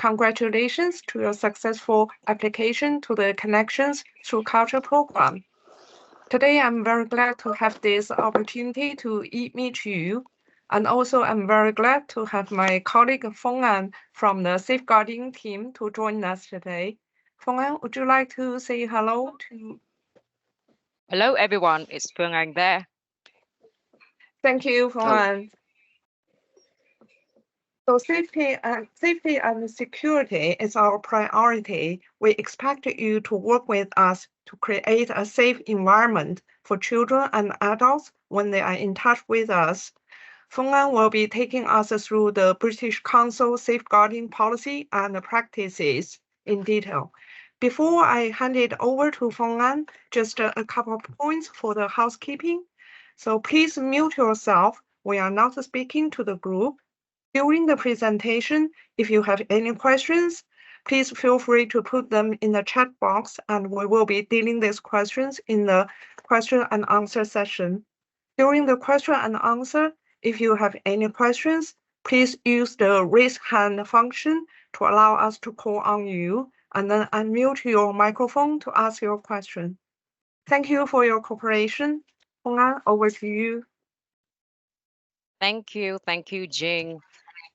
congratulations to your successful application to the Connections Through Culture program. Today, I'm very glad to have this opportunity to meet you. And also, I'm very glad to have my colleague Feng An from the safeguarding team to join us today. Feng An, would you like to say hello to? Hello, everyone. It's Phương Anh there. Thank you, Feng An. So safety and security is our priority. We expect you to work with us to create a safe environment for children and adults when they are in touch with us. Feng An will be taking us through the British Council safeguarding policy and practices in detail. Before I hand it over to Feng An, just a couple of points for the housekeeping. So please mute yourself. We are not speaking to the group. During the presentation, if you have any questions, please feel free to put them in the chat box, and we will be dealing these questions in the question and answer session. During the question and answer, if you have any questions, please use the raise hand function to allow us to call on you, and then unmute your microphone to ask your question. Thank you for your cooperation. Feng An, over to you. Thank you, Jing.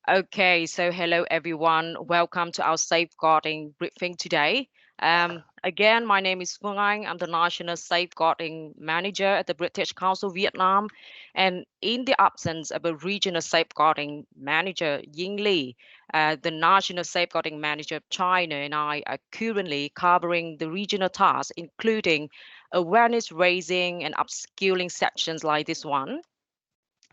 Okay, so hello, everyone. Welcome to our safeguarding briefing today. Again, my name is Phương Anh. I'm the National Safeguarding Manager at the British Council Vietnam. And in the absence of a Regional Safeguarding Manager, Ying Li, the National Safeguarding Manager of China, and I are currently covering the regional tasks, including awareness raising and upskilling sections like this one.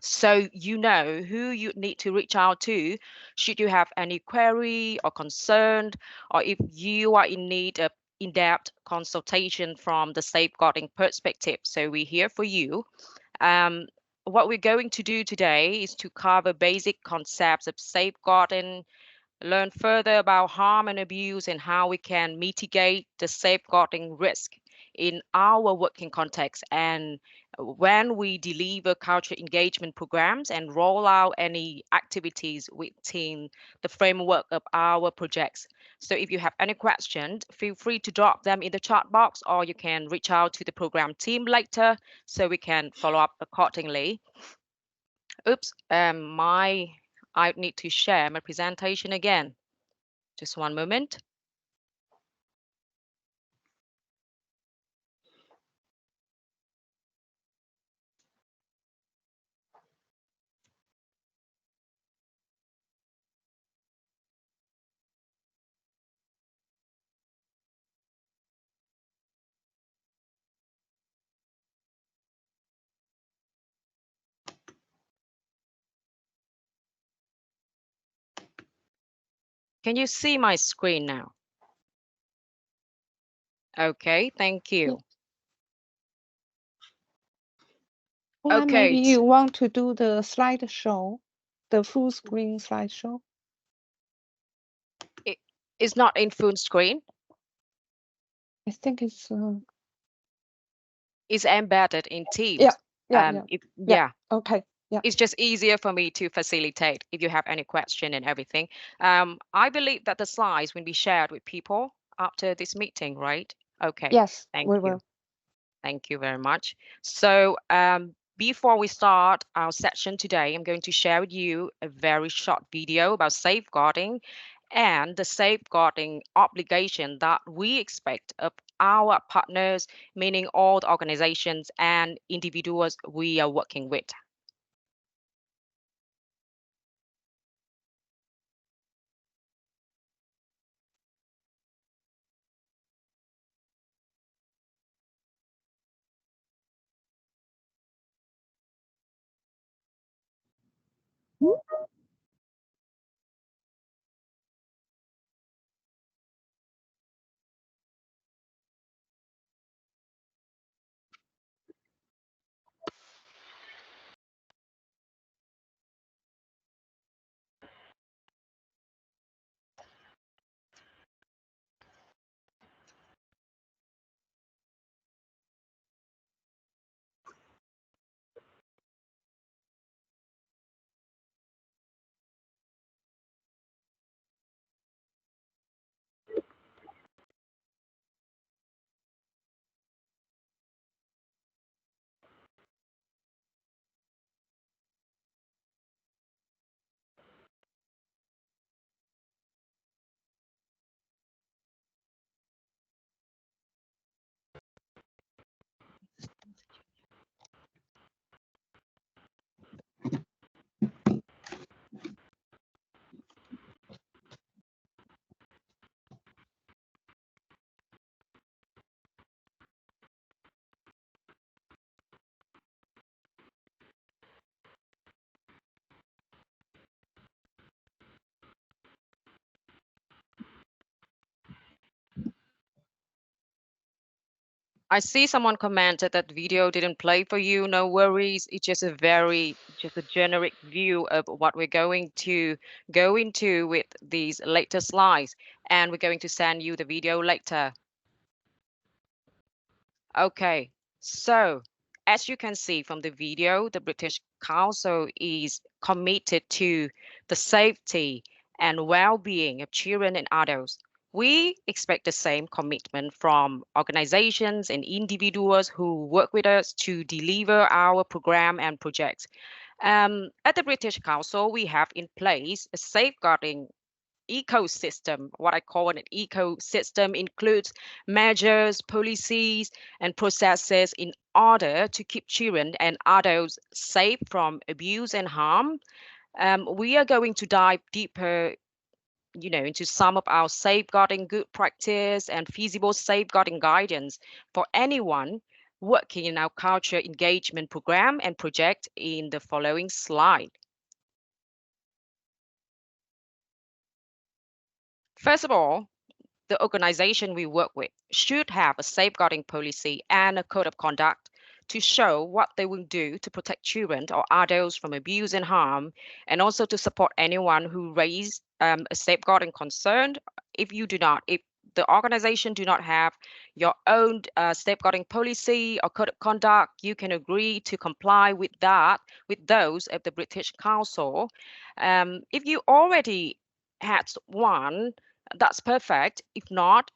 So you know who you need to reach out to should you have any query or concern, or if you are in need of in-depth consultation from the safeguarding perspective. So we're here for you. What we're going to do today is to cover basic concepts of safeguarding, learn further about harm and abuse and how we can mitigate the safeguarding risk in our working context, and when we deliver culture engagement programs and roll out any activities within the framework of our projects. So if you have any questions, feel free to drop them in the chat box, or you can reach out to the program team later so we can follow up accordingly. Oops, I need to share my presentation again. Just one moment. Can you see my screen now? Okay, thank you. Well, Okay. maybe you want to do the slideshow, the full screen slideshow. It's not in full screen. I think it's embedded in Teams. Yeah. Okay. Yeah. It's just easier for me to facilitate if you have any question and everything. I believe that the slides will be shared with people after this meeting, right? Okay. Yes, Thank we you. will. Thank you very much. So before we start our session today, I'm going to share with you a very short video about safeguarding and the safeguarding obligation that we expect of our partners, meaning all the organizations and individuals we are working with. I see someone commented that video didn't play for you. No worries. It's just just a generic view of what we're going to go into with these later slides. And we're going to send you the video later. Okay, so as you can see from the video, the British Council is committed to the safety and well-being of children and adults. We expect the same commitment from organizations and individuals who work with us to deliver our program and projects. At the British Council, we have in place a safeguarding ecosystem. What I call an ecosystem includes measures, policies, and processes in order to keep children and adults safe from abuse and harm. We are going to dive deeper, into some of our safeguarding good practice and feasible safeguarding guidance for anyone working in our culture engagement program and project in the following slide. First of all, the organization we work with should have a safeguarding policy and a code of conduct to show what they will do to protect children or adults from abuse and harm, and also to support anyone who raised a safeguarding concern. If the organization do not have your own safeguarding policy or code of conduct, you can agree to comply with those of the British Council. If you already had one, that's perfect. If not,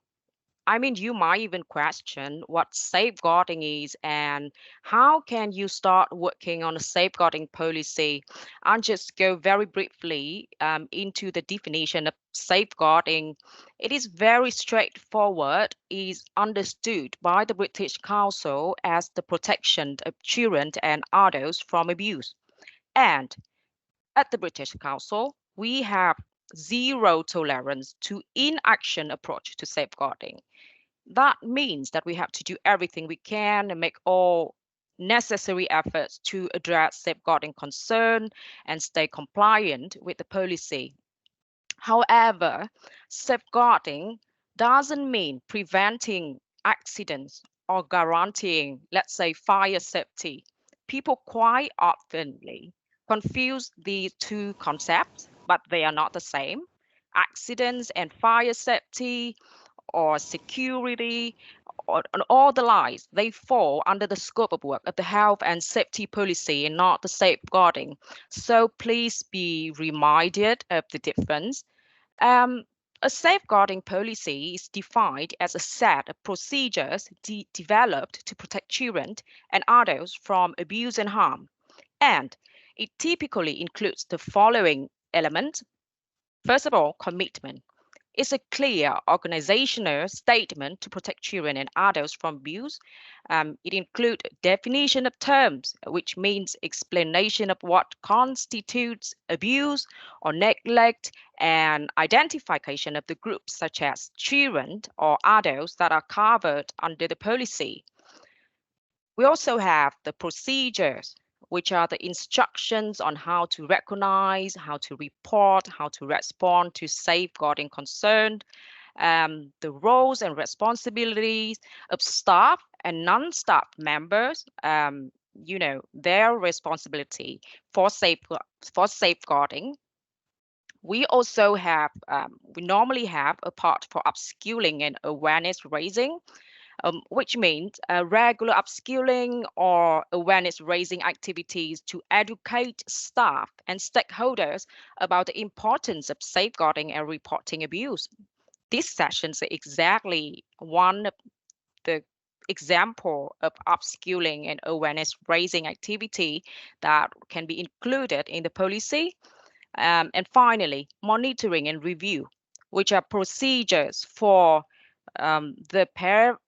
you might even question what safeguarding is and how can you start working on a safeguarding policy. I'll just go very briefly into the definition of safeguarding. It is very straightforward, is understood by the British Council as the protection of children and adults from abuse. And at the British Council, we have zero tolerance to inaction approach to safeguarding. That means that we have to do everything we can and make all necessary efforts to address safeguarding concern and stay compliant with the policy. However, safeguarding doesn't mean preventing accidents or guaranteeing, let's say, fire safety. People quite oftenly confuse these two concepts, but they are not the same. Accidents and fire safety or security or and all the lies, they fall under the scope of work of the health and safety policy and not the safeguarding. So please be reminded of the difference. um, a safeguarding policy is defined as a set of procedures developed to protect children and adults from abuse and harm. And it typically includes the following elements. First of all, commitment. It's a clear organizational statement to protect children and adults from abuse. It includes definition of terms, which means explanation of what constitutes abuse or neglect, and identification of the groups such as children or adults that are covered under the policy. We also have the procedures, which are the instructions on how to recognize, how to report, how to respond to safeguarding concern, the roles and responsibilities of staff and non-staff members, their responsibility for safeguarding. We normally have a part for upskilling and awareness raising, which means regular upskilling or awareness raising activities to educate staff and stakeholders about the importance of safeguarding and reporting abuse. These sessions are exactly one of the example of upskilling and awareness raising activity that can be included in the policy. And finally, monitoring and review, which are procedures for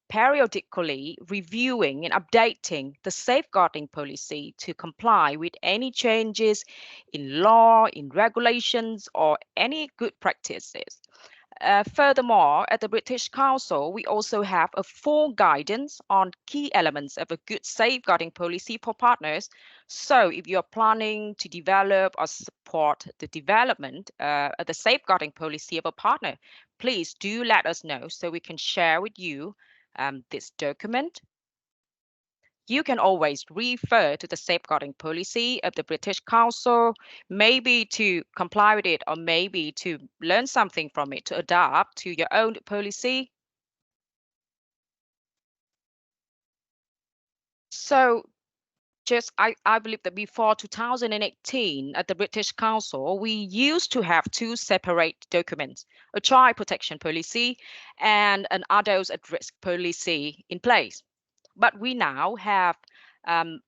periodically reviewing and updating the safeguarding policy to comply with any changes in law, in regulations, or any good practices. Furthermore, at the British Council, we also have a full guidance on key elements of a good safeguarding policy for partners. So if you're planning to develop or support the development of the safeguarding policy of a partner, please do let us know so we can share with you this document. you can always refer to the safeguarding policy of the British Council, maybe to comply with it or maybe to learn something from it to adapt to your own policy. So I believe that before 2018 at the British Council, we used to have two separate documents, a child protection policy and an adults at risk policy in place. But we now have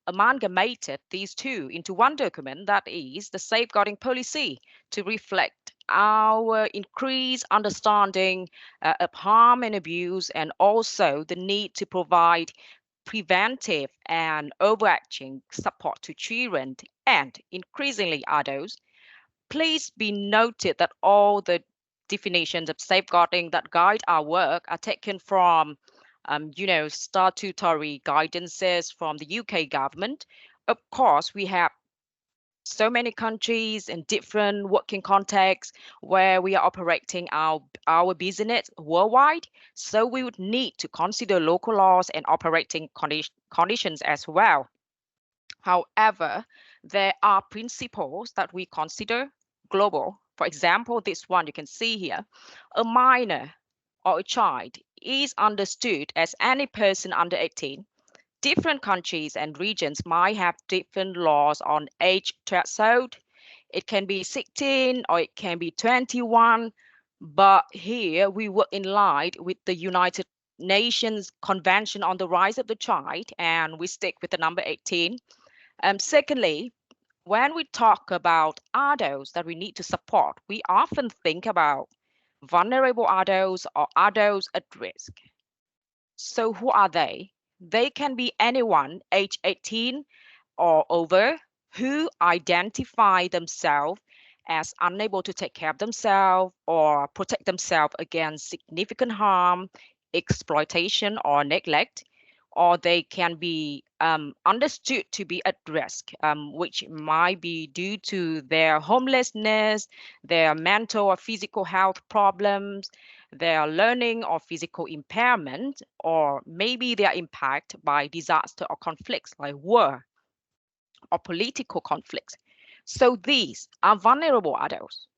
amalgamated these two into one document, that is the safeguarding policy, to reflect our increased understanding of harm and abuse, and also the need to provide preventive and overarching support to children and increasingly adults. Please be noted that all the definitions of safeguarding that guide our work are taken from, statutory guidances from the UK government. Of course, we have so many countries and different working contexts where we are operating our business worldwide. So we would need to consider local laws and operating conditions as well. However, there are principles that we consider global. For example, this one you can see here, a minor or a child is understood as any person under 18. Different countries and regions might have different laws on age threshold. It can be 16 or it can be 21, but here we work in line with the United Nations Convention on the Rights of the Child, and we stick with the number 18. Secondly, when we talk about adults that we need to support, we often think about vulnerable adults or adults at risk. So who are they? They can be anyone age 18 or over who identify themselves as unable to take care of themselves or protect themselves against significant harm, exploitation, or neglect. Or they can be understood to be at risk, which might be due to their homelessness, their mental or physical health problems, their learning or physical impairment, or maybe they are impacted by disaster or conflicts like war or political conflicts. So these are vulnerable adults.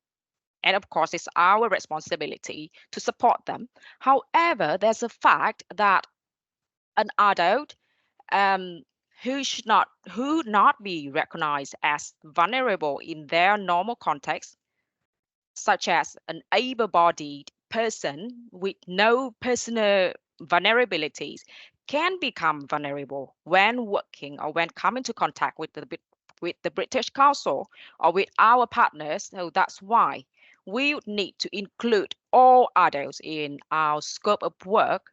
And of course, it's our responsibility to support them. However, there's a fact that an adult um, who not be recognized as vulnerable in their normal context, such as an able-bodied person with no personal vulnerabilities, can become vulnerable when working or when coming into contact with the British Council or with our partners. So that's why we would need to include all adults in our scope of work.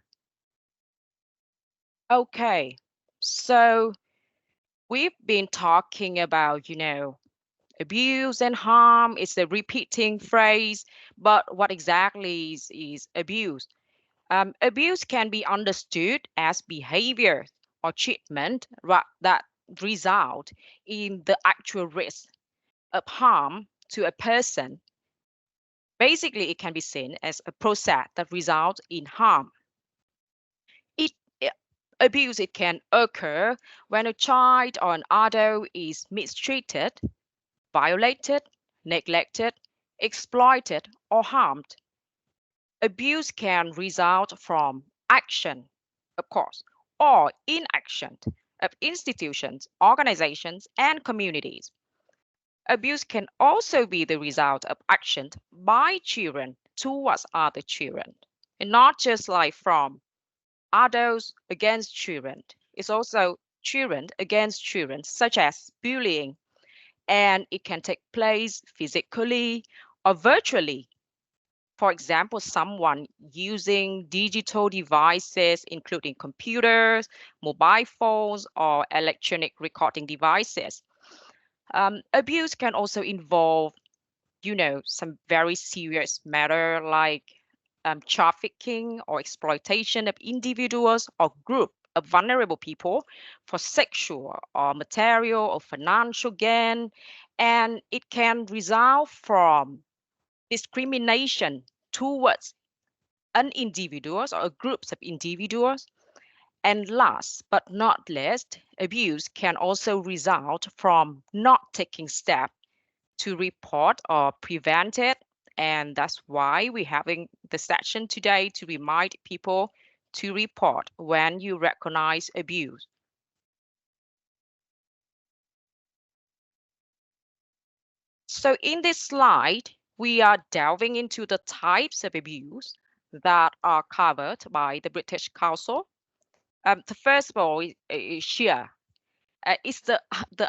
Okay, so we've been talking about, abuse and harm is a repeating phrase, but what exactly is abuse? Abuse can be understood as behavior or treatment that result in the actual risk of harm to a person. Basically, it can be seen as a process that results in harm. It, abuse it can occur when a child or an adult is mistreated, violated, neglected, exploited, or harmed. Abuse can result from action, of course, or inaction of institutions, organizations, and communities. Abuse can also be the result of action by children towards other children, and not just like from adults against children. It's also children against children, such as bullying, and it can take place physically or virtually. For example, someone using digital devices, including computers, mobile phones, or electronic recording devices. Abuse can also involve, some very serious matter like trafficking or exploitation of individuals or group of vulnerable people for sexual or material or financial gain, and it can result from discrimination towards an individuals or groups of individuals, And last but not least, abuse can also result from not taking steps to report or prevent it. And that's why we're having the session today to remind people to report when you recognize abuse. So in this slide, we are delving into the types of abuse that are covered by the British Council. The first of all is sheer. It's the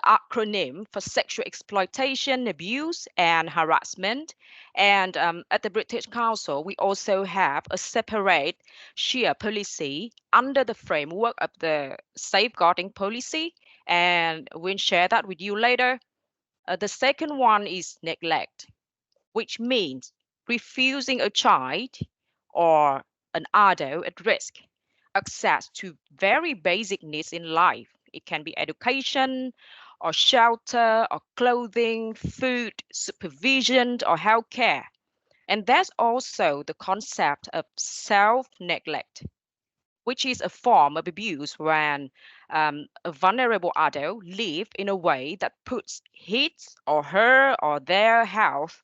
acronym for sexual exploitation, abuse, and harassment. And at the British Council, we also have a separate sheer policy under the framework of the safeguarding policy, and we'll share that with you later. The second one is neglect, which means refusing a child or an adult at risk access to very basic needs in life. It can be education or shelter or clothing, food, supervision, or healthcare. And there's also the concept of self neglect, which is a form of abuse when a vulnerable adult live in a way that puts his or her or their health,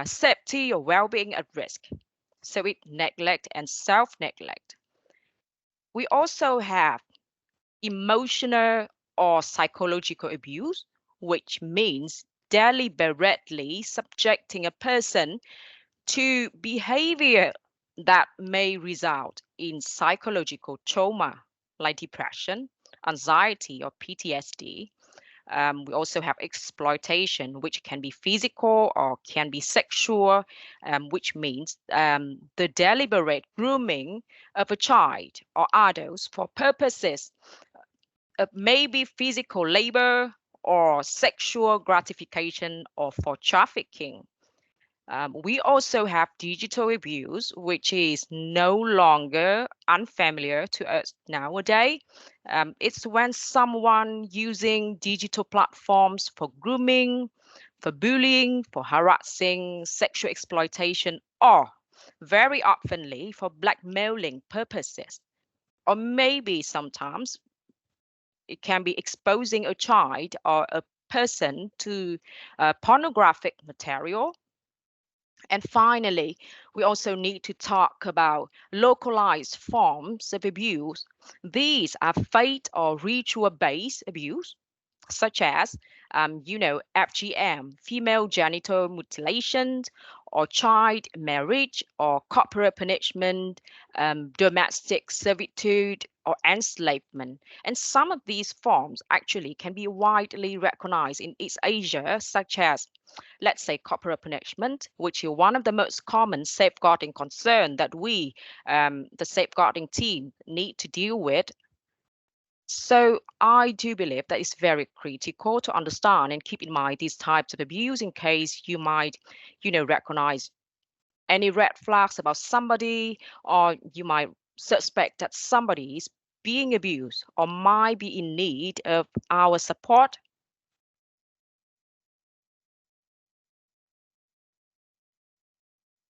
safety, or well-being at risk. So it neglect and self-neglect. We also have emotional or psychological abuse, which means deliberately subjecting a person to behavior that may result in psychological trauma like depression, anxiety, or PTSD. We also have exploitation, which can be physical or can be sexual, which means the deliberate grooming of a child or adults for purposes of maybe physical labor or sexual gratification or for trafficking. We also have digital abuse, which is no longer unfamiliar to us nowadays. It's when someone using digital platforms for grooming, for bullying, for harassing, sexual exploitation, or very oftenly for blackmailing purposes. Or maybe sometimes it can be exposing a child or a person to pornographic material. And finally, we also need to talk about localized forms of abuse. These are faith or ritual based abuse, such as, FGM, female genital mutilation, or child marriage, or corporal punishment, domestic servitude, or enslavement. And some of these forms actually can be widely recognized in East Asia, such as, let's say, corporal punishment, which is one of the most common safeguarding concern that we, the safeguarding team, need to deal with. So I do believe that it's very critical to understand and keep in mind these types of abuse in case you might, recognize any red flags about somebody, or you might suspect that somebody is being abused or might be in need of our support.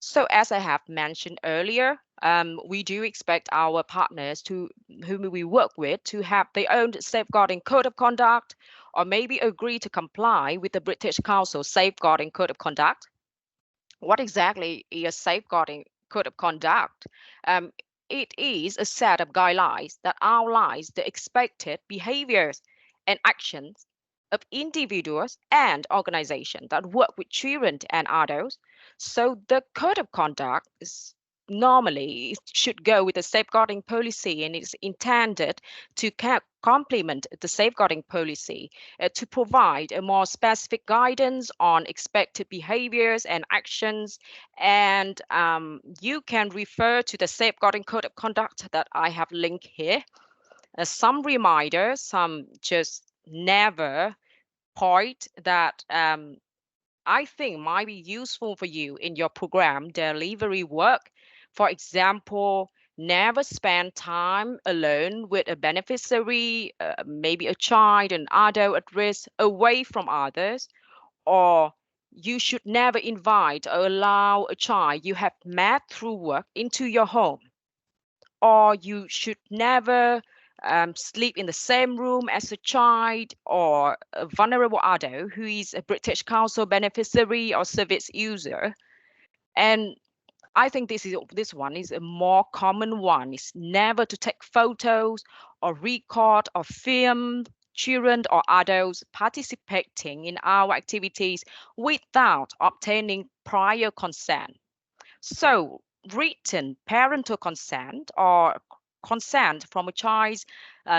So as I have mentioned earlier, we do expect our partners to whom we work with to have their own safeguarding code of conduct, or maybe agree to comply with the British Council safeguarding code of conduct. What exactly is a safeguarding code of conduct? Um, it is a set of guidelines that outlines the expected behaviors and actions of individuals and organizations that work with children and adults. So the code of conduct is normally it should go with the safeguarding policy, and it's intended to complement the safeguarding policy to provide a more specific guidance on expected behaviors and actions. And you can refer to the safeguarding code of conduct that I have linked here. Some reminders, some just never point that I think might be useful for you in your program delivery work. For example, never spend time alone with a beneficiary, maybe a child, an adult at risk, away from others, or you should never invite or allow a child you have met through work into your home, or you should never sleep in the same room as a child or a vulnerable adult who is a British Council beneficiary or service user. And I think this one is a more common one. Is never to take photos or record or film children or adults participating in our activities without obtaining prior consent. So, written parental consent or consent from a child's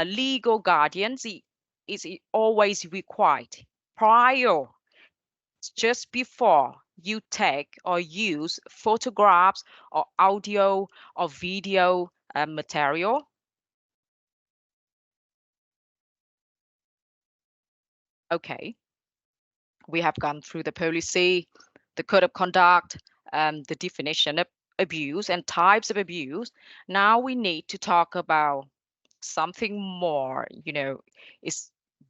legal guardians is always required prior, just before you take or use photographs or audio or video material. Okay, we have gone through the policy, the code of conduct, the definition of abuse and types of abuse. Now we need to talk about something more, is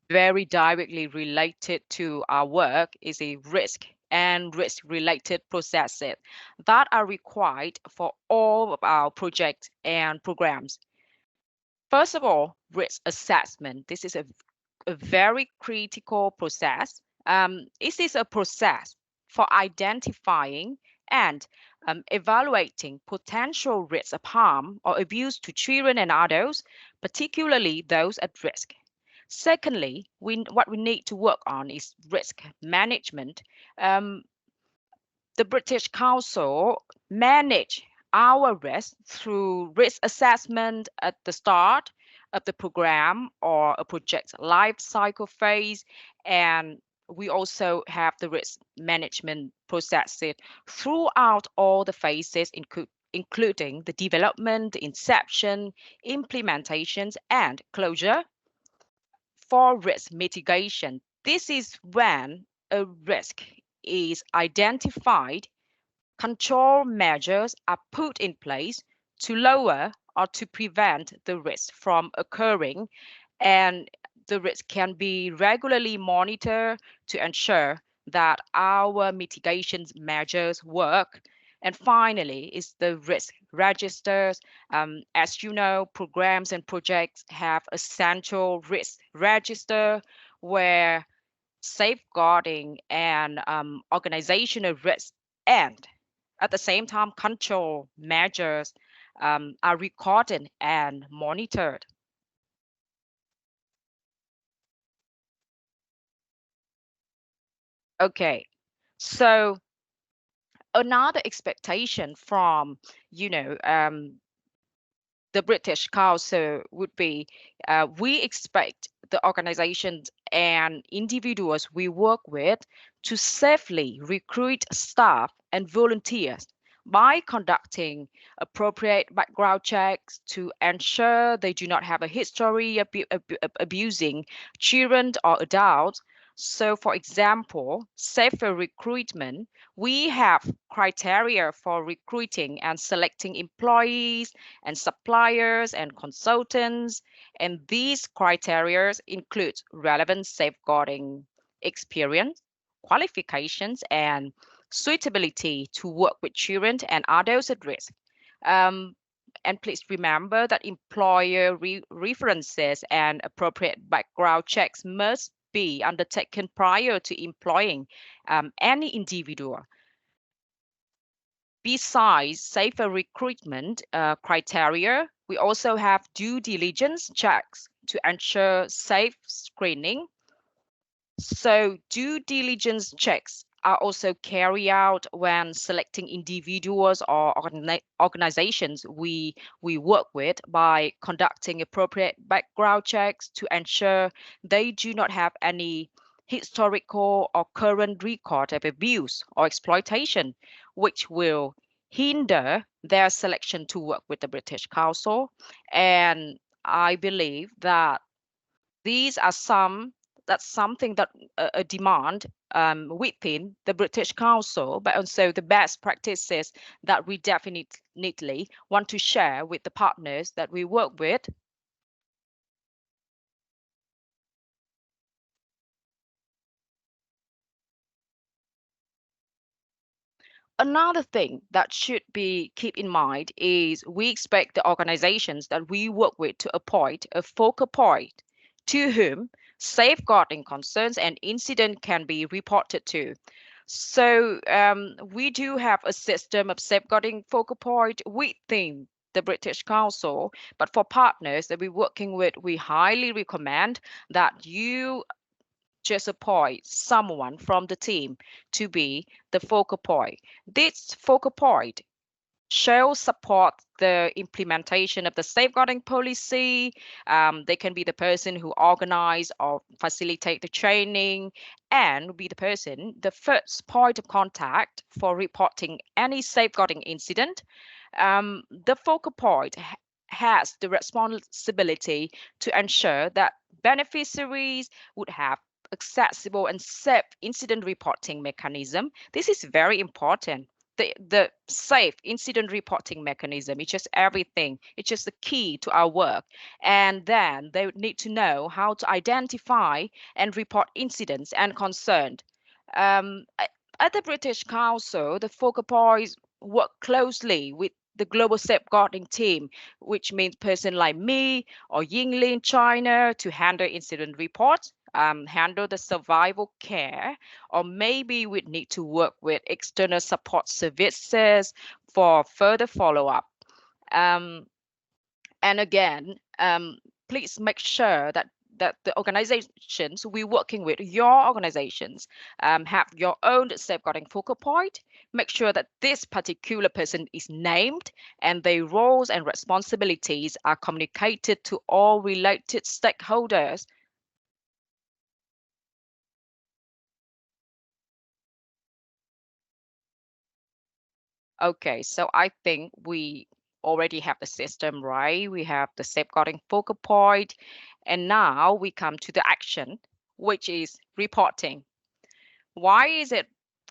very directly related to our work, is a risk and risk related processes that are required for all of our projects and programs. First of all, risk assessment. This is a very critical process. This is a process for identifying and evaluating potential risks of harm or abuse to children and adults, particularly those at risk. Secondly, what we need to work on is risk management. Um, the British Council manage our risk through risk assessment at the start of the program or a project life cycle phase. And we also have the risk management processes throughout all the phases, including the development, inception, implementations, and closure. For risk mitigation, this is when a risk is identified. Control measures are put in place to lower or to prevent the risk from occurring, and the risk can be regularly monitored to ensure that our mitigation measures work. And finally, is the risk registers. As you know, programs and projects have a central risk register where safeguarding and organizational risk and at the same time control measures are recorded and monitored. Okay, so another expectation from you know the British Council would be we expect the organizations and individuals we work with to safely recruit staff and volunteers by conducting appropriate background checks to ensure they do not have a history of abusing children or adults. So, for example, safer recruitment, we have criteria for recruiting and selecting employees and suppliers and consultants. And these criteria include relevant safeguarding experience, qualifications, and suitability to work with children and adults at risk. Um, and please remember that employer references and appropriate background checks must be undertaken prior to employing any individual. Besides safer recruitment criteria, we also have due diligence checks to ensure safe screening. So, due diligence checks are also carried out when selecting individuals or organizations we work with by conducting appropriate background checks to ensure they do not have any historical or current record of abuse or exploitation, which will hinder their selection to work with the British Council. And I believe that these are that's something that a demand within the British Council, but also the best practices that we definitely want to share with the partners that we work with. Another thing that should be keep in mind is we expect the organizations that we work with to appoint a focal point to whom safeguarding concerns and incident can be reported to. So we do have a system of safeguarding focal point within the British Council, but for partners that we're working with, we highly recommend that you just appoint someone from the team to be the focal point. This focal point shall support the implementation of the safeguarding policy. They can be the person who organize or facilitate the training and be the person, the first point of contact for reporting any safeguarding incident. The focal point has the responsibility to ensure that beneficiaries would have accessible and safe incident reporting mechanism. This is very important. The safe incident reporting mechanism is just everything. It's just the key to our work. And then they would need to know how to identify and report incidents and concerns. Um, at the British Council, the focal points work closely with the global safeguarding team, which means person like me or Yingli in China to handle incident reports, handle the survival care, or maybe we need to work with external support services for further follow-up. Um, and again, please make sure that the organizations we're working with, your organizations, have your own safeguarding focal point. Make sure that this particular person is named and their roles and responsibilities are communicated to all related stakeholders. Okay, so I think we already have the system, right? We have the safeguarding focal point, and now we come to the action, which is reporting. Why is it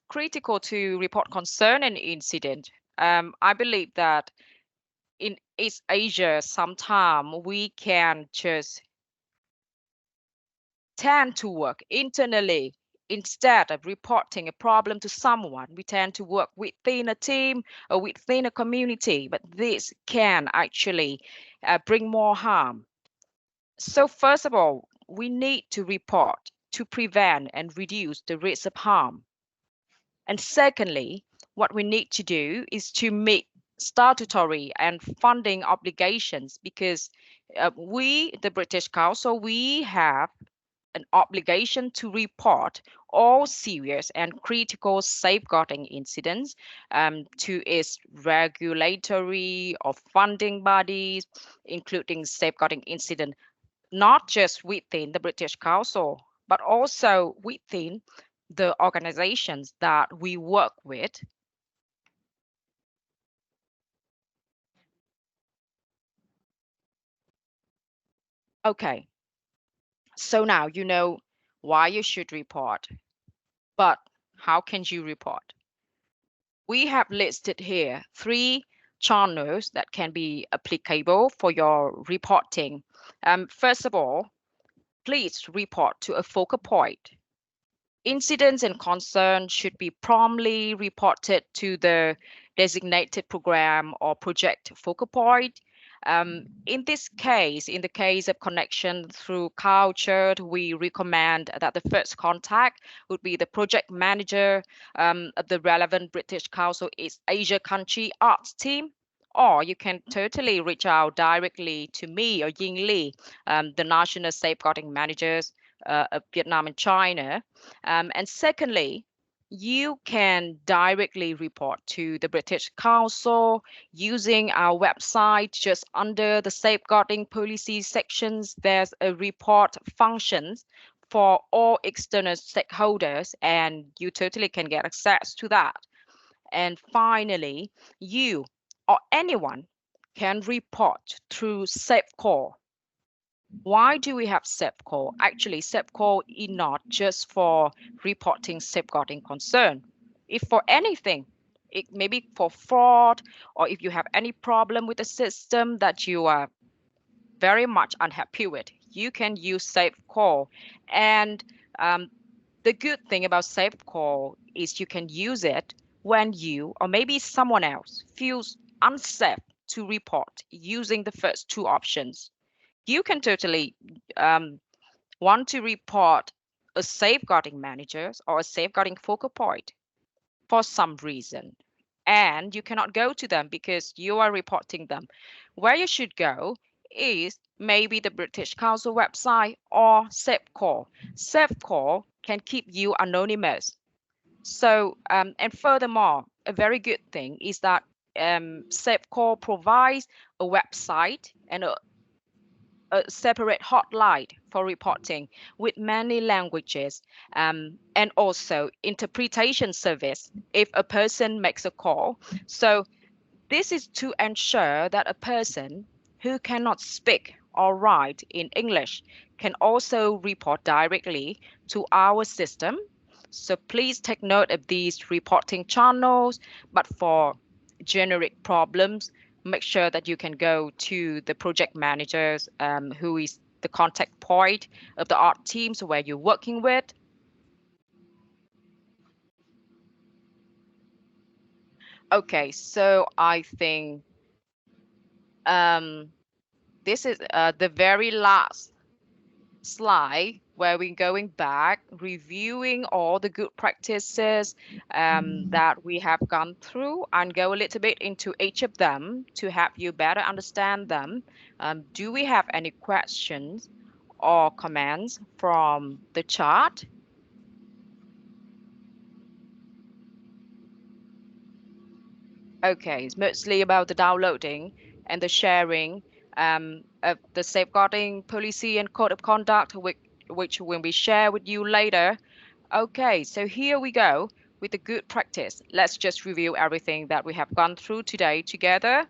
critical to report concern and incident? I believe that in East Asia, sometimes we can just tend to work internally instead of reporting a problem to someone. We tend to work within a team or within a community, but this can actually bring more harm. So, first of all, we need to report to prevent and reduce the risk of harm. And secondly, what we need to do is to meet statutory and funding obligations because we, the British Council, we have an obligation to report all serious and critical safeguarding incidents to its regulatory or funding bodies, including safeguarding incident not just within the British Council, but also within the organizations that we work with. Okay, so now you know why you should report, but how can you report? We have listed here 3 channels that can be applicable for your reporting. First of all, please report to a focal point. Incidents and concerns should be promptly reported to the designated program or project focal point. In this case, in the case of connection through culture, we recommend that the first contact would be the project manager of the relevant British Council East Asia country arts team. Or you can totally reach out directly to me or Ying Li, the national safeguarding managers of Vietnam and China. And secondly, you can directly report to the British Council using our website. Just under the safeguarding policy sections, there's a report function for all external stakeholders, and you totally can get access to that. And finally, you or anyone can report through SafeCall. Why do we have SafeCall? Actually, SafeCall is not just for reporting safeguarding concern. If for anything, it may be for fraud, or if you have any problem with the system that you are very much unhappy with, you can use SafeCall. And the good thing about SafeCall is you can use it when you or maybe someone else feels unsafe to report using the first two options, you can totally want to report a safeguarding manager or a safeguarding focal point for some reason. And you cannot go to them because you are reporting them. Where you should go is maybe the British Council website or SafeCall. SafeCall can keep you anonymous. So, and furthermore, a very good thing is that SafeCall provides a website and a separate hotline for reporting with many languages, and also interpretation service if a person makes a call. So this is to ensure that a person who cannot speak or write in English can also report directly to our system. So please take note of these reporting channels. But for generic problems, make sure that you can go to the project managers, who is the contact point of the art teams where you're working with. Okay, so I think um, this is the very last slide where we're going back, reviewing all the good practices that we have gone through and go a little bit into each of them to help you better understand them. Do we have any questions or comments from the chat? Okay, it's mostly about the downloading and the sharing of the safeguarding policy and code of conduct, which will be shared with you later. Okay, so here we go with the good practice. Let's just review everything that we have gone through today together.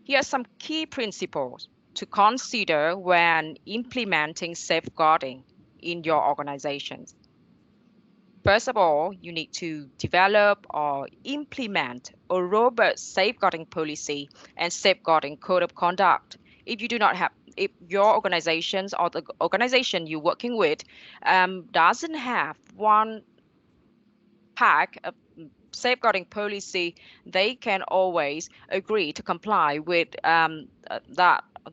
Here are some key principles to consider when implementing safeguarding in your organizations. First of all, you need to develop or implement a robust safeguarding policy and safeguarding code of conduct. If you do not have, if your organizations or the organization you're working with doesn't have one pack of safeguarding policy, they can always agree to comply with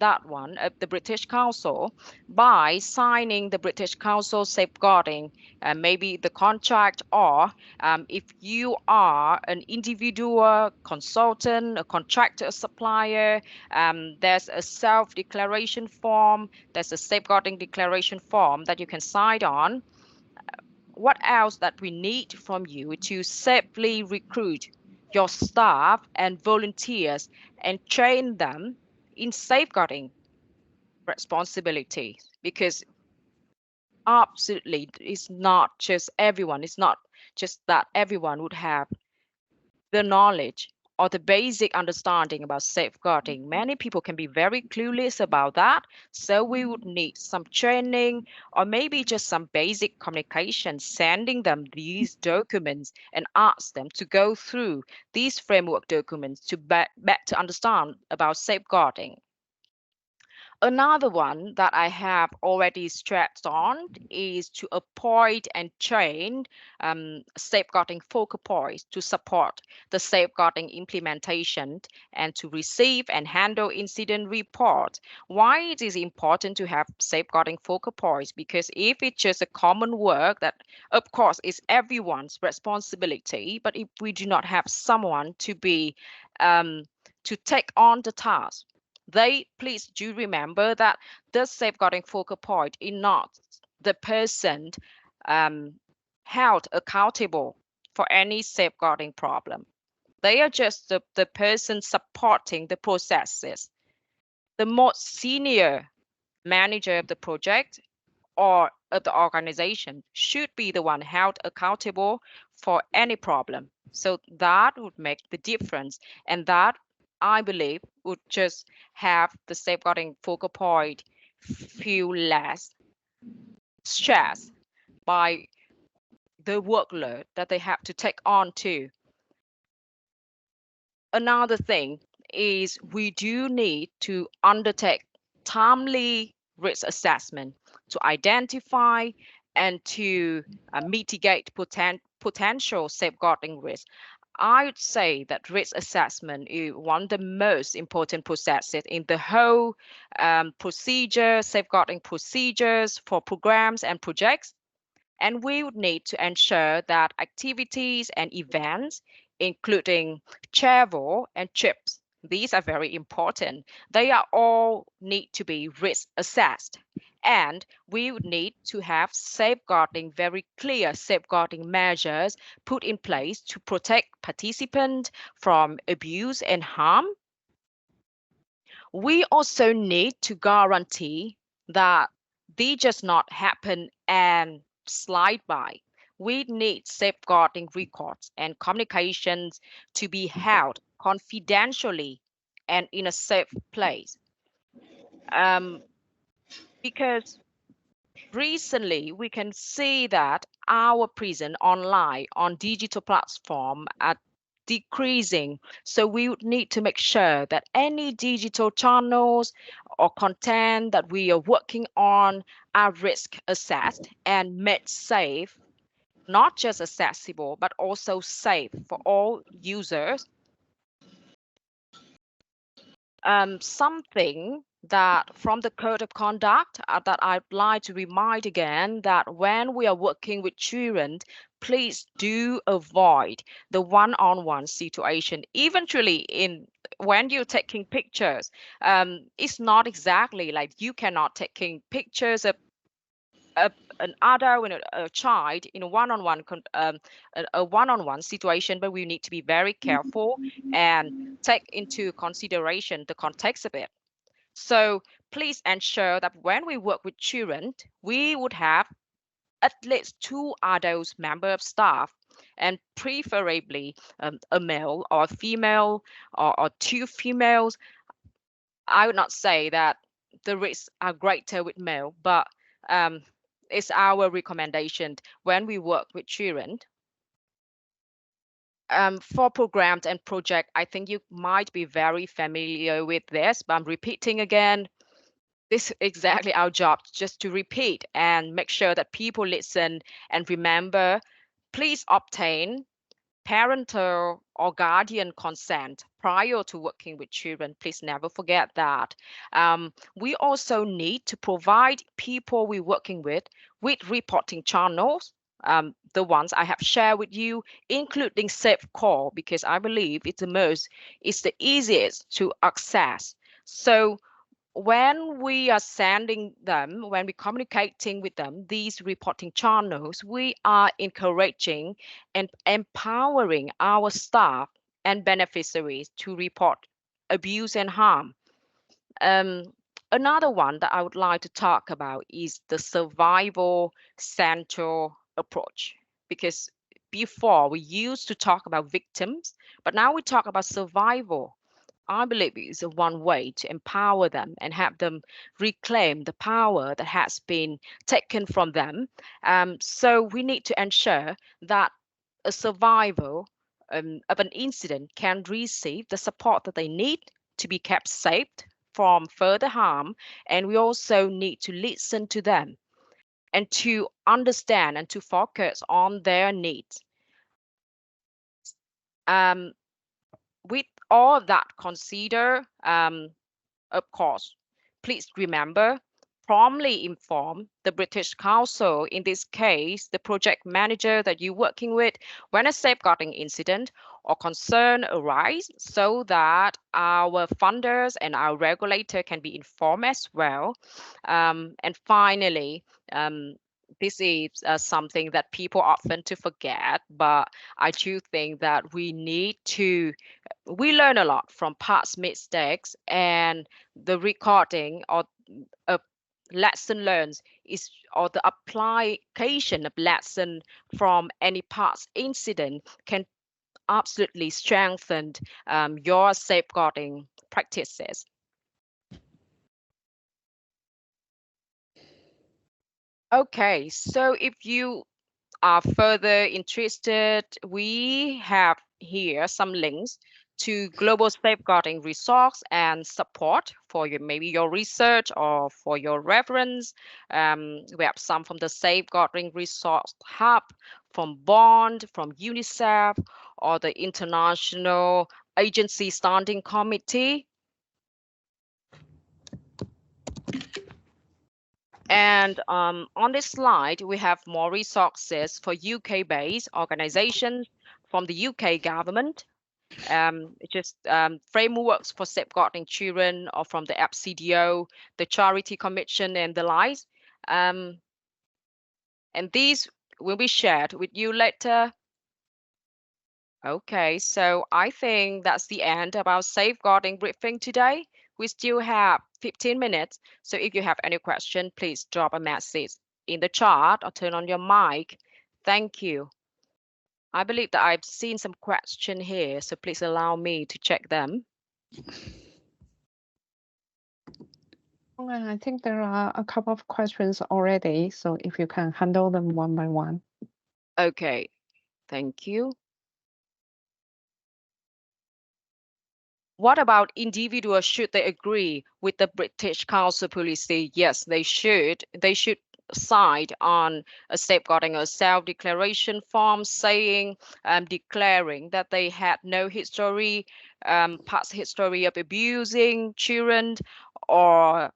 that one of the British Council by signing the British Council safeguarding, maybe the contract, or if you are an individual consultant, a contractor, a supplier, there's a self-declaration form, there's a safeguarding declaration form that you can sign on. What else that we need from you to safely recruit your staff and volunteers and train them in safeguarding responsibilities, because absolutely it's not just that everyone would have the knowledge or the basic understanding about safeguarding. Many people can be very clueless about that. So we would need some training or maybe just some basic communication, sending them these documents and ask them to go through these framework documents to better understand about safeguarding. Another one that I have already stressed on is to appoint and train safeguarding focal points to support the safeguarding implementation and to receive and handle incident reports. Why it is important to have safeguarding focal points? Because if it's just a common work that, of course, is everyone's responsibility, but if we do not have someone to be to take on the task, they please do remember that the safeguarding focal point is not the person held accountable for any safeguarding problem. They are just the person supporting the processes. The most senior manager of the project or of the organization should be the one held accountable for any problem. So that would make the difference. And that, I believe, would just have the safeguarding focal point feel less stressed by the workload that they have to take on too. Another thing is we do need to undertake timely risk assessment to identify and to mitigate potential safeguarding risks, I would say that risk assessment is one of the most important processes in the whole procedure, safeguarding procedures for programs and projects. And we would need to ensure that activities and events, including travel and trips, these are very important. They are all need to be risk assessed. And we would need to have safeguarding, very clear safeguarding measures put in place to protect participants from abuse and harm. We also need to guarantee that they just not happen and slide by. We need safeguarding records and communications to be held confidentially and in a safe place. Um, because recently we can see that our prison online on digital platform are decreasing, so we would need to make sure that any digital channels or content that we are working on are risk assessed and made safe, not just accessible but also safe for all users. Something that from the code of conduct that I'd like to remind again, that when we are working with children, please do avoid the one-on-one situation. Eventually, in when you're taking pictures, it's not exactly like you cannot taking pictures of a, an adult and a child in a one-on-one situation, but we need to be very careful and take into consideration the context of it. So please ensure that when we work with children, we would have at least two adults member of staff, and preferably a male or a female, or two females. I would not say that the risks are greater with male, but um, it's our recommendation when we work with children. For programs and project, I think you might be very familiar with this, but I'm repeating again. This is exactly our job, just to repeat and make sure that people listen and remember. Please obtain parental or guardian consent prior to working with children. Please never forget that. We also need to provide people we're working with reporting channels. The ones I have shared with you, including Safe Call, because I believe it's the easiest to access. So when we are sending them, when we're communicating with them, these reporting channels, we are encouraging and empowering our staff and beneficiaries to report abuse and harm. Um, Another one that I would like to talk about is the survival central approach, because before we used to talk about victims, but now we talk about survival. I believe it is one way to empower them and have them reclaim the power that has been taken from them. So we need to ensure that a survivor of an incident can receive the support that they need to be kept safe from further harm. And we also need to listen to them and to understand and to focus on their needs. Um, with all that consider, of course, please remember, promptly inform the British Council, in this case, the project manager that you're working with, when a safeguarding incident or concern arise, so that our funders and our regulator can be informed as well. And finally, this is something that people often to forget, but I do think that we learn a lot from past mistakes, and the recording or a lesson learned is, or the application of lesson from any past incident can absolutely strengthen your safeguarding practices. Okay, so if you are further interested, we have here some links to global safeguarding resource and support for your, maybe your research or for your reference. We have some from the Safeguarding Resource Hub from Bond, from UNICEF, or the International Agency Standing Committee. And on this slide, we have more resources for UK-based organizations from the UK government, just frameworks for safeguarding children, or from the FCDO, the Charity Commission, and the likes. And these will be shared with you later. Okay, so I think that's the end of our safeguarding briefing today. We still have 15 minutes, so if you have any question, please drop a message in the chat or turn on your mic. Thank you. I believe that I've seen some question here, so please allow me to check them. I think there are a couple of questions already, so if you can handle them one by one. Okay, thank you. What about individuals? Should they agree with the British Council policy? Yes, they should. They should side on a safeguarding a self-declaration form saying, declaring that they had no history, past history of abusing children or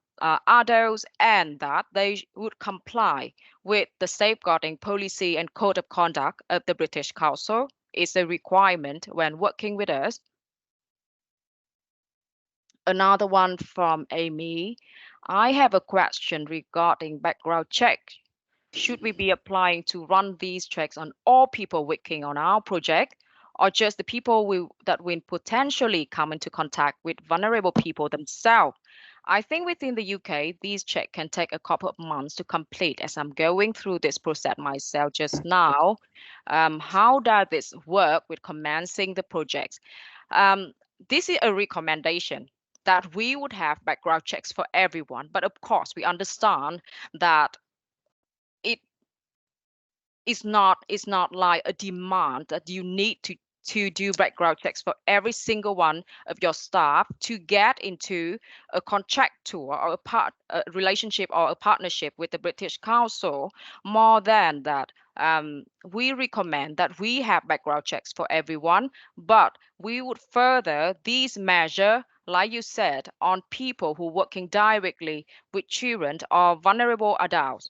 adults, and that they would comply with the safeguarding policy and code of conduct of the British Council. It's a requirement when working with us. Another one from Amy. I have a question regarding background check. Should we be applying to run these checks on all people working on our project, or just the people that will potentially come into contact with vulnerable people themselves? I think within the UK, these checks can take a couple of months to complete, as I'm going through this process myself just now. How does this work with commencing the projects? This is a recommendation that we would have background checks for everyone. But of course, we understand that it is not like a demand that you need to do background checks for every single one of your staff to get into a contractual or a relationship or a partnership with the British Council. More than that, we recommend that we have background checks for everyone, but we would further these measures, like you said, on people who are working directly with children or vulnerable adults.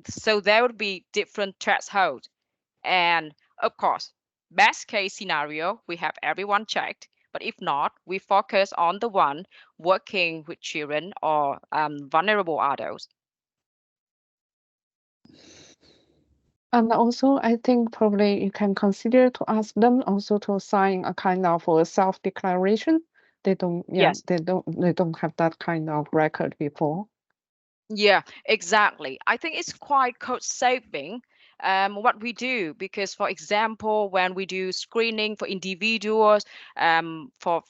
So there would be different thresholds. And of course, best case scenario, we have everyone checked. But if not, we focus on the one working with children or vulnerable adults. And also, I think probably you can consider to ask them also to sign a kind of a self-declaration. They don't, Yes. they don't have that kind of record before. Yeah, exactly. I think it's quite cost saving what we do, because for example, when we do screening for individuals, for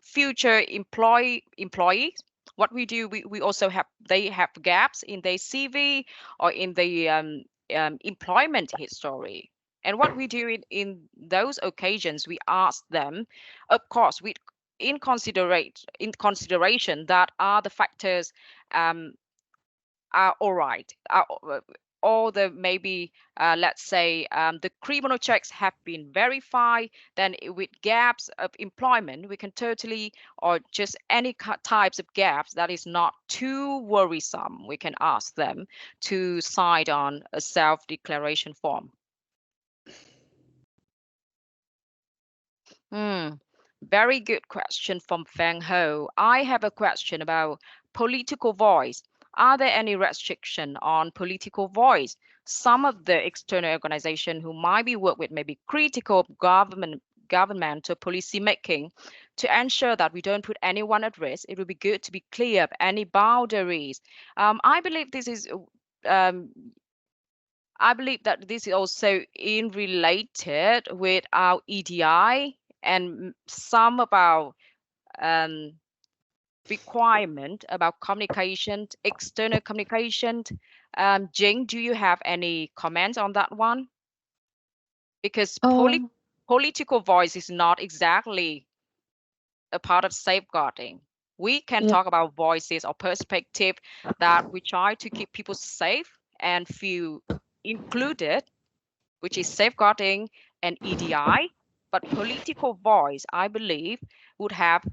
future employees, what we do, we also have, they have gaps in their CV or in the employment history. And what we do in those occasions, we ask them, of course, in consideration that are the factors are all right, all the maybe let's say the criminal checks have been verified, then with gaps of employment we can totally, or just any types of gaps that is not too worrisome, we can ask them to sign on a self-declaration form. Very good question from Feng Ho. I have a question about political voice. Are there any restriction on political voice? Some of the external organization who might be work with maybe critical governmental policy making, to ensure that we don't put anyone at risk, it would be good to be clear of any boundaries. I believe this is I believe that this is also in related with our EDI and some about requirement about communication, external communication. Jing, do you have any comments on that one? Because political voice is not exactly a part of safeguarding. We can talk about voices or perspective that we try to keep people safe and feel included which is safeguarding and EDI, but political voice, I believe, would have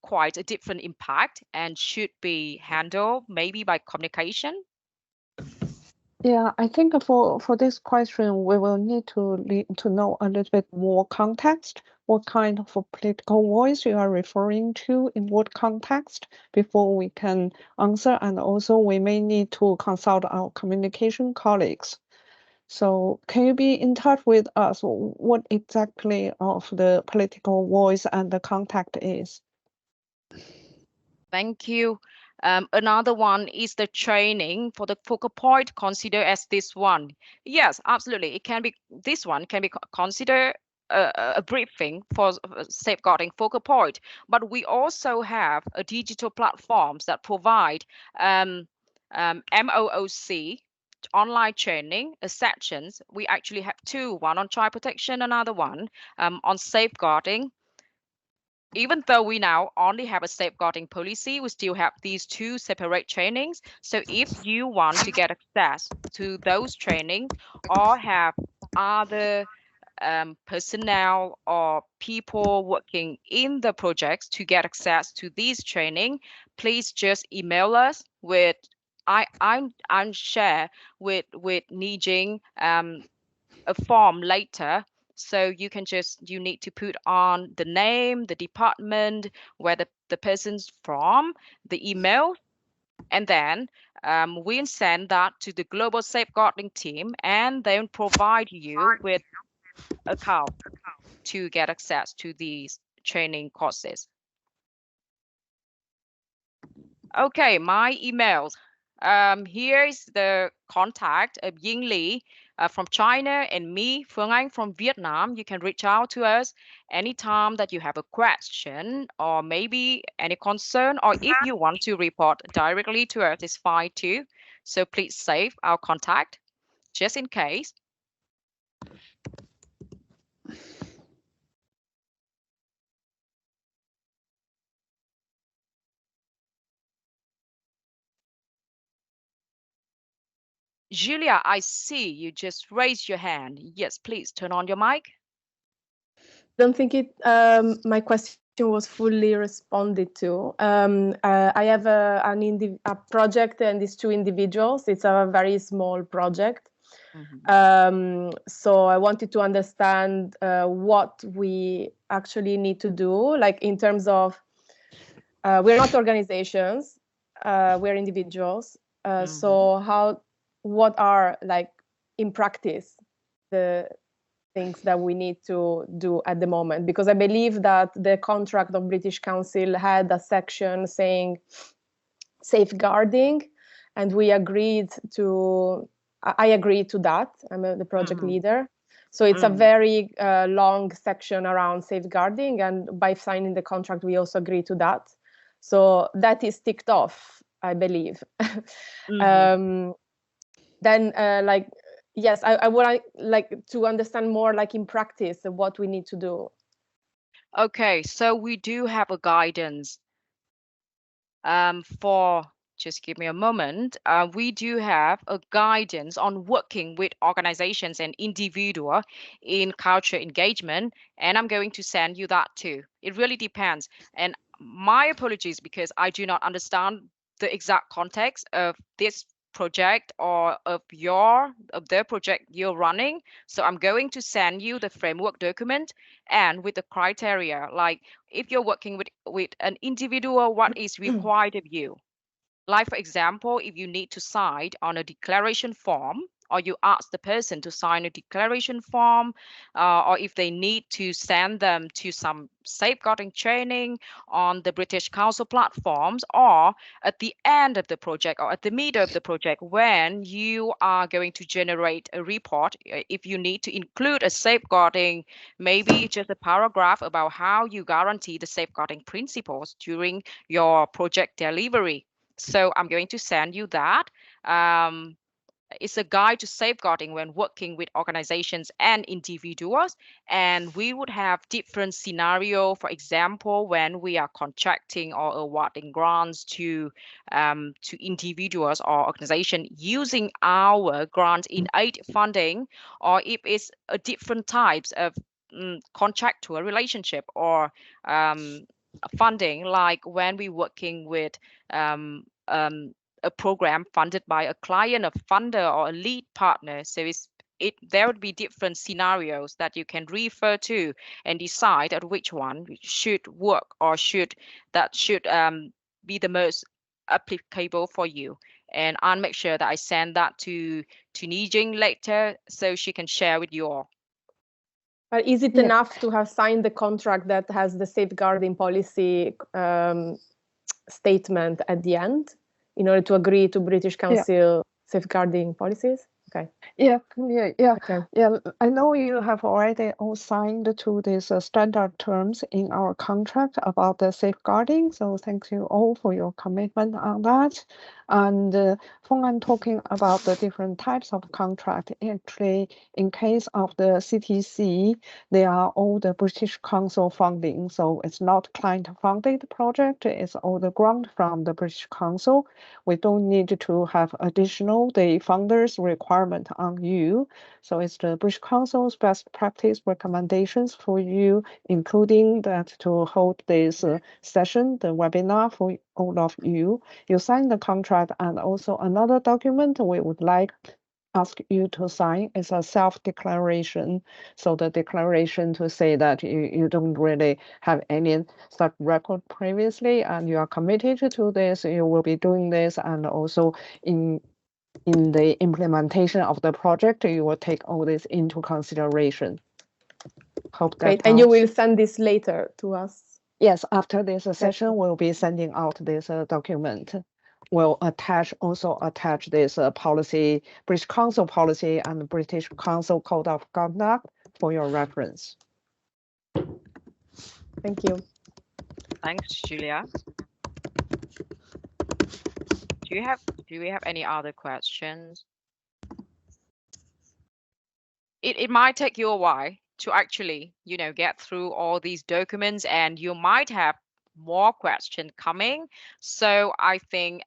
quite a different impact and should be handled maybe by communication. Yeah, I think for this question, we will need to know a little bit more context. What kind of a political voice you are referring to in what context before we can answer, and also we may need to consult our communication colleagues. So can you be in touch with us what exactly of the political voice and the contact is? Thank you. Another one is the training for the focal point consider as this one. Yes, absolutely. It can be this one can be considered a briefing for safeguarding focal point. But we also have a digital platforms that provide MOOC online training sessions. We actually have two, one on child protection, another one on safeguarding. Even though we now only have a safeguarding policy, we still have these two separate trainings. So if you want to get access to those trainings or have other personnel or people working in the projects to get access to these training, please just email us with I'm share with Nijing a form later. So you need to put on the name, the department, where the person's from, the email, and then we'll send that to the global safeguarding team and then provide you with a card to get access to these training courses. Okay, my emails. Here is the contact of Ying Li from China and me, Phương Anh from Vietnam. You can reach out to us anytime that you have a question or maybe any concern, or if you want to report directly to us, it's fine too. So please save our contact just in case. Julia, I see you just raised your hand. Yes, please turn on your mic. Don't think my question was fully responded to. I have a project and these two individuals. It's a very small project. So I wanted to understand what we actually need to do, like in terms of we're not organizations, we're individuals. So what are, like, in practice, the things that we need to do at the moment? Because I believe that the contract of British Council had a section saying safeguarding, and I agreed to that. I'm the project leader. So it's a very long section around safeguarding, and by signing the contract, we also agreed to that. So that is ticked off, I believe. Then, yes, I would like to understand more, like in practice, what we need to do. Okay, so we do have a guidance for, just give me a moment. We do have a guidance on working with organizations and individual in culture engagement, and I'm going to send you that too. It really depends. And my apologies because I do not understand the exact context of this project or of their project you're running. So I'm going to send you the framework document and with the criteria, like if you're working with an individual, what is required of you. Like, for example, if you need to sign on a declaration form, or you ask the person to sign a declaration form, or if they need to send them to some safeguarding training on the British Council platforms, or at the end of the project or at the middle of the project, when you are going to generate a report, if you need to include a safeguarding, maybe just a paragraph about how you guarantee the safeguarding principles during your project delivery. So I'm going to send you that. It's a guide to safeguarding when working with organizations and individuals. And we would have different scenario. For example, when we are contracting or awarding grants to individuals or organization using our grant in aid funding, or if it's a different types of contractual relationship or funding, like when we working with a program funded by a client, a funder, or a lead partner. So there would be different scenarios that you can refer to and decide at which one should work or should be the most applicable for you. And I'll make sure that I send that to Nijing later so she can share with you all. But is it enough to have signed the contract that has the safeguarding policy statement at the end in order to agree to British Council safeguarding policies? Okay. Okay. I know you have already all signed to these standard terms in our contract about the safeguarding. So thank you all for your commitment on that. And Feng An talking about the different types of contract. Actually, in case of the CTC, they are all the British Council funding. So it's not client-funded project. It's all the grant from the British Council. We don't need to have additional the funders requirement on you. So it's the British Council's best practice recommendations for you, including that to hold this session, the webinar for all of you. You sign the contract, and also another document we would like ask you to sign is a self-declaration. So the declaration to say that you don't really have any such record previously and you are committed to this, you will be doing this, and also in the implementation of the project, you will take all this into consideration. Hope that Great. And you will send this later to us? Yes, after this session, we'll be sending out this document. We'll also attach this policy, British Council policy and British Council Code of Conduct for your reference. Thank you. Thanks, Julia. Do we have any other questions? It might take you a while to actually, get through all these documents, and you might have more questions coming. So I think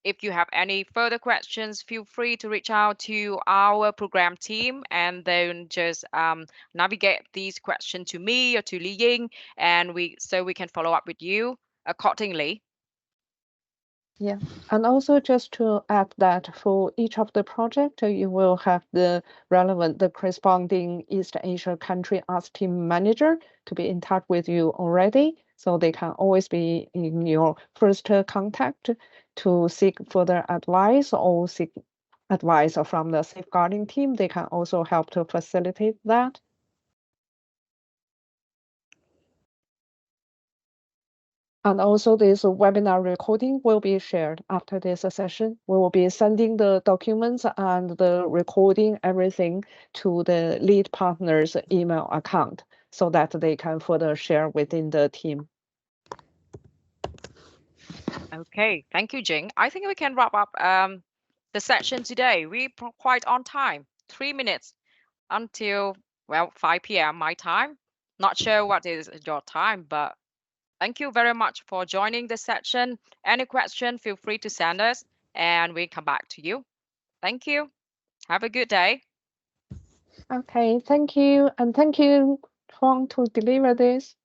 if you have any further questions, feel free to reach out to our program team and then just navigate these questions to me or to Li Ying, and we can follow up with you accordingly. Yeah, and also just to add that for each of the project, you will have the corresponding East Asia country arts team manager to be in touch with you already. So they can always be in your first contact to seek further advice or seek advice from the safeguarding team. They can also help to facilitate that. And also this webinar recording will be shared after this session. We will be sending the documents and the recording, everything to the lead partner's email account so that they can further share within the team. Okay, thank you, Jing. I think we can wrap up the session today. We're quite on time, 3 minutes until, 5 p.m. my time. Not sure what is your time, but thank you very much for joining the session. Any question, feel free to send us and we'll come back to you. Thank you. Have a good day. Okay, thank you. And thank you, Fong, to deliver this.